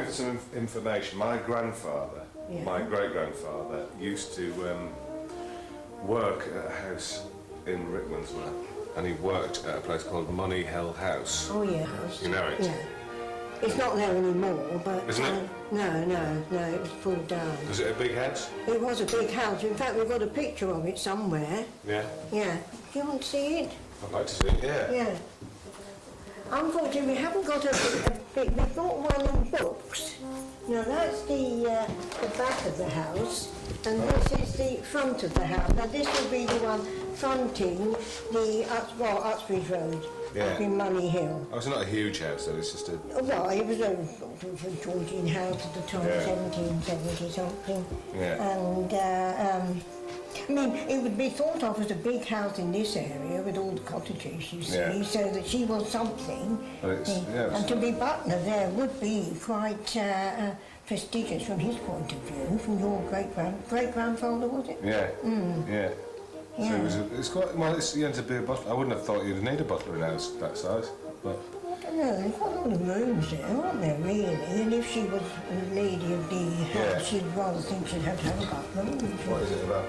for some information. My grandfather, my great-grandfather, used to work at a house in Rickmansworth, and he worked at a place called Money Hill House. Oh, yeah. You know it? Yeah. It's not there anymore, but... Isn't it? No, it was pulled down. Was it a big house? It was a big house. In fact, we've got a picture of it somewhere. Yeah. Yeah. Do you want to see it? I'd like to see it, yeah. Yeah. Unfortunately, we haven't got a big... We've got one in books. Now, that's the back of the house, and this is the front of the house. Now, this will be the one fronting the Uxbridge Road. Up in Money Hill. Oh, it's not a huge house, though. It's just a... Well, it was a Georgian house at the time, 1770 something. Yeah. And, I mean, it would be thought of as a big house in this area with all the cottages, you see, so that she was something. And to be butler there would be quite prestigious from his point of view, from your great-grandfather, was it? Yeah. Yeah. Yeah. So it's quite, well, you had to be a butler. I wouldn't have thought you'd need a butler in a house that size, but... I don't know, there's quite a lot of rooms there, aren't there, really? And if she was a lady of the house, she'd rather think she'd have to have a butler, wouldn't she? What is it, about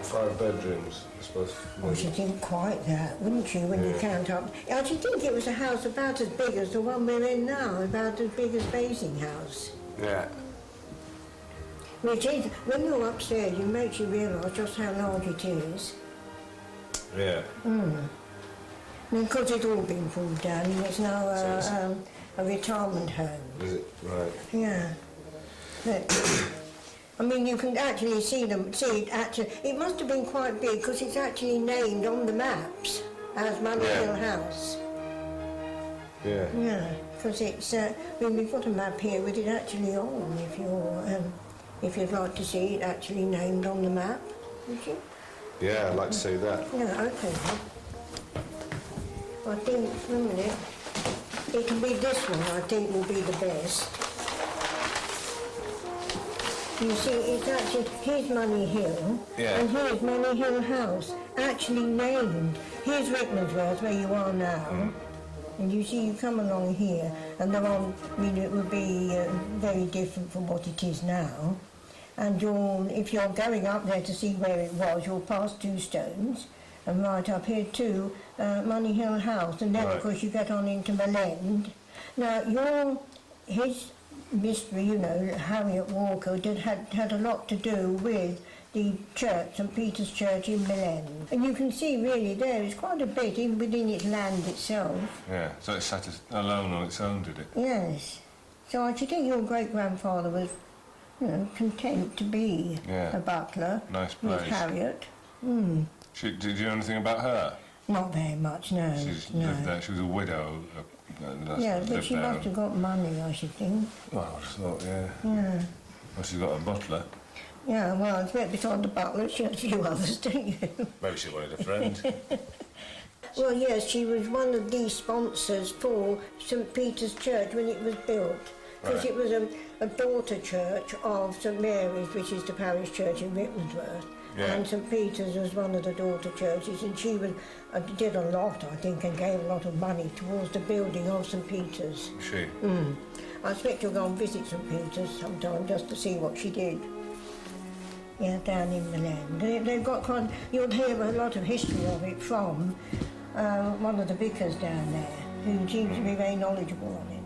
5 bedrooms, I suppose? Well, she'd think quite that, wouldn't she, when you count up... I should think it was a house about as big as the one we're in now, about as big as Basing House. Yeah. Which is, when you're upstairs, it makes you realise just how large it is. Yeah. Because it's all been pulled down, and it's now a retirement home. Is it? Right. Yeah. But, I mean, you can actually see it actually. It must have been quite big because it's actually named on the maps as Money Hill House. Yeah. Yeah, because it's. I mean, we've got a map here with it actually on. If you'd like to see it actually named on the map, would you? Yeah, I'd like to see that. Yeah, okay. I think, a minute, it can be this one, I think will be the best. You see, it's actually, here's Money Hill, and here's Money Hill House, actually named. Here's Rickmansworth, where you are now, and you see, you come along here, and they're on, I mean, it would be very different from what it is now. And if you're going up there to see where it was, you'll pass 2 stones, and right up here too, Money Hill House, and then of course you get on into Melend. Now, his mystery, you know, Harriet Walker, had a lot to do with the church, St Peter's Church in Melend. And you can see really there is quite a bit, even within its land itself. Yeah, so it sat alone on its own, did it? Yes. So I should think your great-grandfather was, you know, content to be a butler. Nice place. With Harriet. Did you know anything about her? Not very much, no. Lived there. She was a widow. Yeah, but she must have got money, I should think. Well, I just thought, yeah. Well, she's got a butler. Yeah, well, it's right beside the butler. She had a few others, don't you? Maybe she wanted a friend. Well, yes, she was one of the sponsors for St Peter's Church when it was built. Because it was a daughter church of St Mary's, which is the parish church in Rickmansworth. And St Peter's was one of the daughter churches, and she did a lot, I think, and gave a lot of money towards the building of St Peter's. She? I expect you'll go and visit St Peter's sometime just to see what she did. Yeah, down in the land. They've got you'll hear a lot of history of it from one of the vicars down there, who seems to be very knowledgeable on it.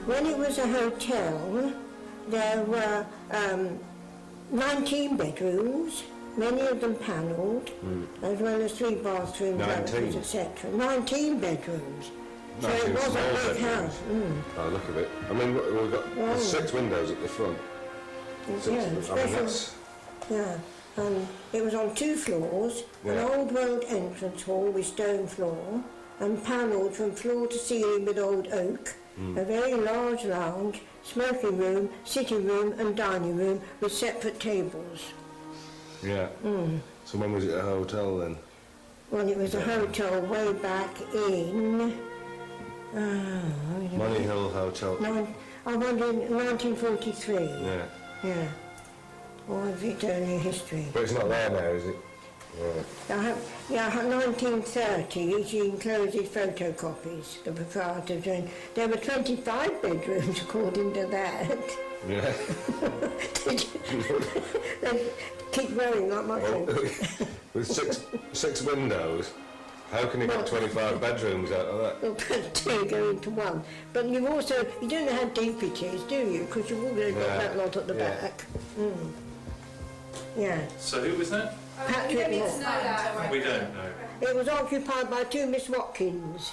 When it was a hotel, there were 19 bedrooms, many of them panelled, as well as 3 bathrooms, etc. 19 bedrooms. So it was a big house. Oh, look at it. I mean, we've got 6 windows at the front. And it was on 2 floors, an old world entrance hall with stone floor, and panelled from floor to ceiling with old oak, a very large lounge, smoking room, sitting room and dining room with separate tables. Yeah. So when was it a hotel then? Well, it was a hotel way back in... Money Hill Hotel. I wonder in 1943. Yeah. Or is it earlier history? But it's not there now, is it? Yeah, 1930, she encloses photocopies, the proprietors, and there were 25 bedrooms according to that. Yeah. They keep growing like mushrooms. With six windows, how can you get 25 bedrooms out of that? Well, two go into one. But you don't know how deep it is, do you? Because you've already got that lot at the back. Mm. Yeah. So who was that? Patrick Moore. We don't know. It was occupied by two Miss Watkins.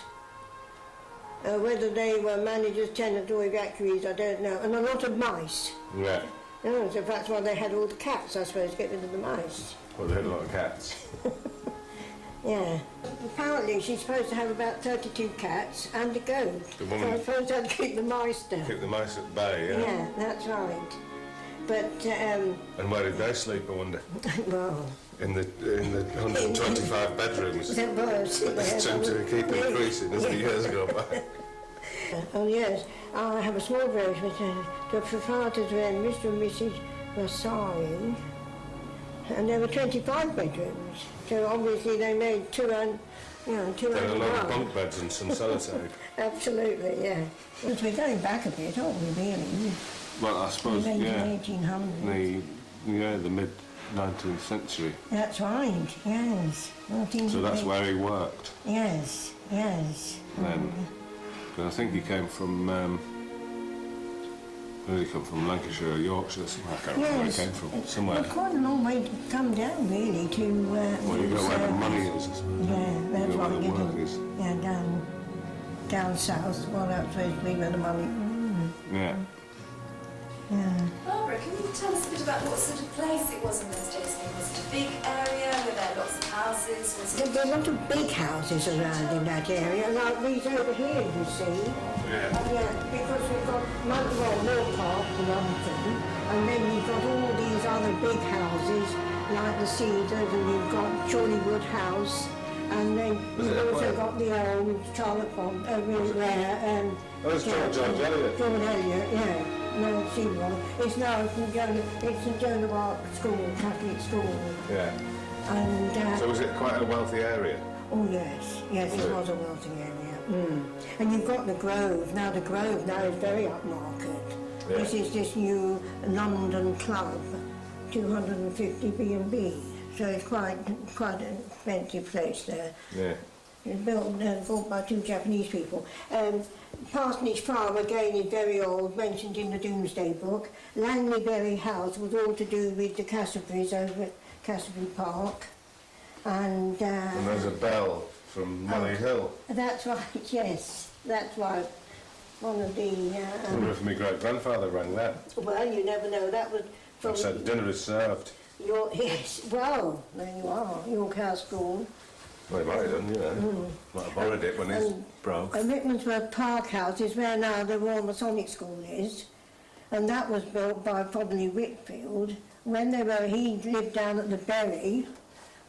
Whether they were managers, tenants or evacuees, I don't know. And a lot of mice. Yeah. Oh, so that's why they had all the cats, I suppose, to get rid of the mice. Well, they had a lot of cats. Yeah. Apparently she's supposed to have about 32 cats and a goat. The woman... So I suppose that'd keep the mice down. Keep the mice at bay, yeah? Yeah, that's right. But, And where did they sleep, I wonder? well... In the 125 bedrooms. That was. It seems to keep increasing as the years go by. Oh yes, I have a small version which the proprietors were Mr. and Mrs. Vasari, and there were 25 bedrooms. So obviously they made 200. There were a lot of bunk beds and some sellotape. Absolutely, yeah. But we're going back a bit, aren't we, really? Well, I suppose, yeah. The 1800s. The mid-19th century. That's right, yes. So that's where he worked. Yes, yes. Then, but I think he came from, where did he come from? Lancashire or Yorkshire? Somewhere. I can't remember where he came from. Somewhere. It's quite a long way to come down, really, to... well, you go where the money is, I suppose. Yeah, that's you go right. where the work is. Yeah, down south. Well, that's supposed to be where the money... Yeah. Yeah. Barbara, can you tell us a bit about what sort of place it was in those days? I mean, was it a big area? Were there lots of houses? There are a lot of big houses around in that area, like these over here, you see. Yeah. Because we've got Moor Park, for one thing, and then you've got all these other big houses, like the Cedars, and you've got Chorleywood House, and then you've also got the old Charlotte Pond over there. Oh, it's George Eliot. George Eliot, yeah. No, she was. It's now it's a Joan of Arc school, Catholic school. Yeah. And so was it quite a wealthy area? Oh yes, it was a wealthy area. Mm. And you've got the Grove. Now the Grove now is very upmarket. Yeah. This is this new London club, 250 B&B. So it's quite an expensive place there. Yeah. It's built by two Japanese people. Parsonage Farm again is very old, mentioned in the Domesday Book. Langleyberry House was all to do with the Cassaburys over at Cassabury Park. And there's a bell from Money Hill. That's right, yes, that's right. One of the... I wonder if my great-grandfather rang that. Well, you never know, that was... I said, dinner is served. Yes, well, there you are, York House School. Well, he might have done, you know. Might have borrowed it when he's broke. And Rickmansworth Park House is where now the Royal Masonic School is, and that was built by probably Whitfield. When he lived down at the Bury,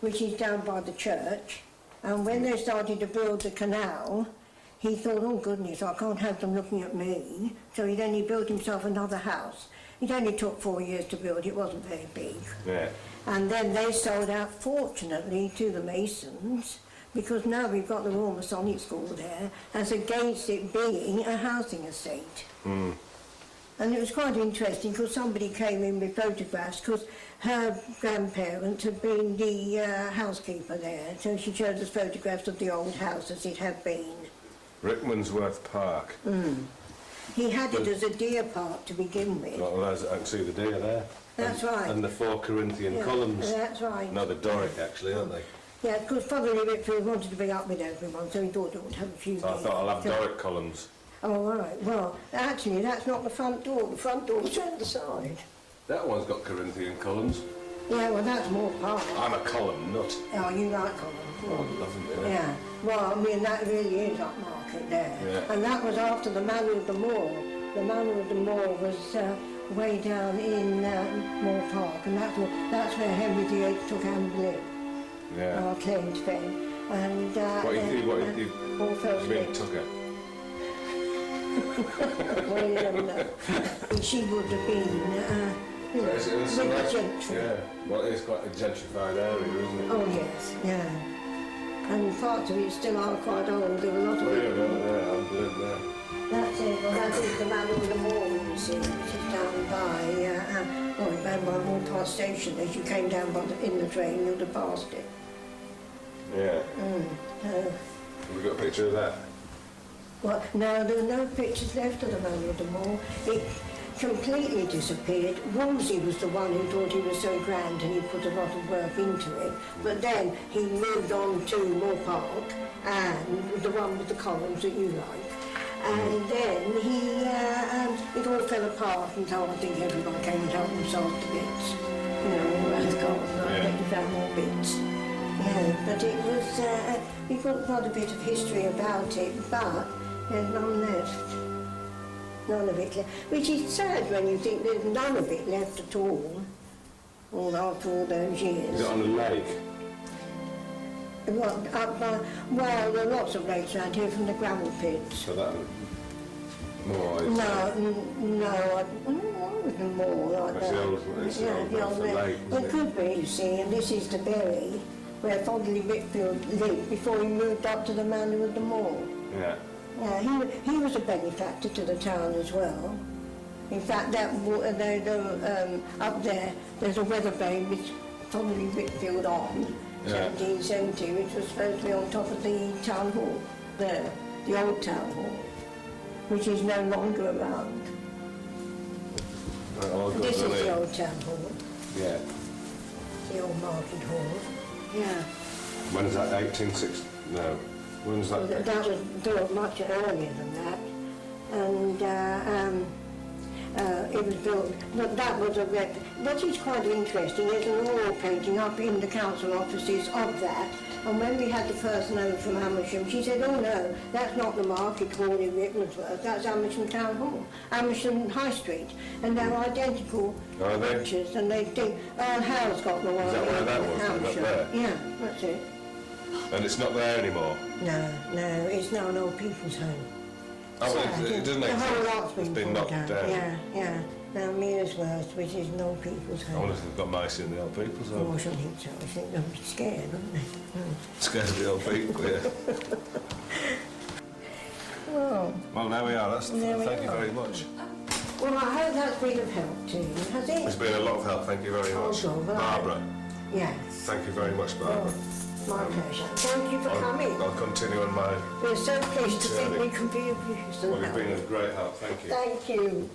which is down by the church, and when they started to build the canal, he thought, oh goodness, I can't have them looking at me, so he built himself another house. It only took 4 years to build, it wasn't very big. Yeah. And then they sold out, fortunately, to the Masons, because now we've got the Royal Masonic School there, as against it being a housing estate. Mm. And it was quite interesting, because somebody came in with photographs, because her grandparents had been the housekeeper there, so she showed us photographs of the old house as it had been. Rickmansworth Park. Mm. He had it as a deer park to begin with. Well, I can see the deer there. That's right. And the 4 Corinthian columns. That's right. No, they're Doric, actually, aren't they? Yeah, because probably Whitfield wanted to be up with everyone, so he thought it would have a few... So I thought I'll have Doric columns. Oh, all right. Well, actually, that's not the front door. The front door's at the side. That one's got Corinthian columns. Yeah, well, that's more part. I'm a column nut. Oh, you like columns? Oh, lovely, yeah. Well, I mean, that really is upmarket there. Yeah. And that was after the Manor of the Moor. The Manor of the Moor was way down in Moor Park, and that's where Henry VIII took Anne Boleyn. Yeah. Claimed fame. And what you mean took her? Well, you never know. She would have been you know, It's with a the nice, gentry. yeah. Well, it's quite a gentrified area, isn't it? Oh yes, yeah. And parts of it still are quite old. There were a lot of Oh, it. yeah, I've lived there. That's it. Well, that is the man with the wall, you see, which is down by, down by Moorpark Station. As you came down in the train, you'd have passed it. Yeah. Have we got a picture of that? Well, no, there are no pictures left of the man with the wall. It completely disappeared. Wolsey was the one who thought he was so grand and he put a lot of work into it. But then he moved on to Moorpark and the one with the columns that you like. And then it all fell apart, and so I think everyone came and helped themselves to bits. You know, as gone, I think we found more bits. Yeah, but it was, we've got quite a bit of history about it, but there's none left. None of it left. Which is sad when you think there's none of it left at all after all those years. Is it on a lake? Well, well, there are lots of lakes around here from the gravel pits. So that more. No, I wasn't more like That's that. the old lake. It could be, you see, and this is the Berry, where Fodley Whitfield lived before he moved up to the Manor of the Moor. Yeah. Yeah, he was a benefactor to the town as well. In fact, up there, there's a weather vane with Fodley Whitfield on. 1770, which was supposed to be on top of the town hall there, the old town hall, which is no longer around. This is the old town hall. Yeah. The old market hall. Yeah. When is that? 1860? No. When was that? That was built much earlier than that, and it was built, but that was what is quite interesting, there's an oil painting up in the council offices of that, and when we had the person over from Amersham, she said, oh no, that's not the market hall in Rickmansworth, that's Amersham Town Hall, Amersham High Street, and they're identical pictures, and they think, oh, Howe's got the one. Is that where that was, up there? Yeah, that's it. And it's not there anymore? No, it's now an old people's home. Oh, well, it doesn't the exist. whole lot's It's been knocked down. Yeah. Now Mearsworth, which is an old people's I home. wonder if they've got mice in the old people's Oh, home. I shouldn't think so. I think they'll be scared, wouldn't they? Scared of the old people, yeah. Well, there we are. Thank you very much. Well, I hope that's been of help to you, has it? It's been a lot of help. Thank you very much. Oh, God, Barbara. Yes. Thank you very much, Barbara. My pleasure. Thank you for coming. I'll continue on my... We're so pleased to think we can be of use and Well, you've help. been of great help. Thank you. Thank you.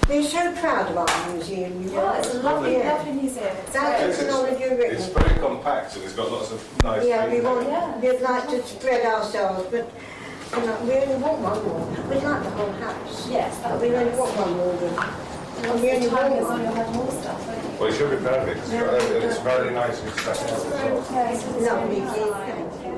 We're so proud of our museum. Yeah, it's a lovely museum. That's technology written. It's very compact and it's got lots of nice things. We'd like to spread ourselves, but we only want one more. We'd like the whole house. Yes, But we only want one more than. And we only want one. You'll have more stuff, won't you? Well, it should be perfect. It's very nicely set out as well. Lovely, thank you.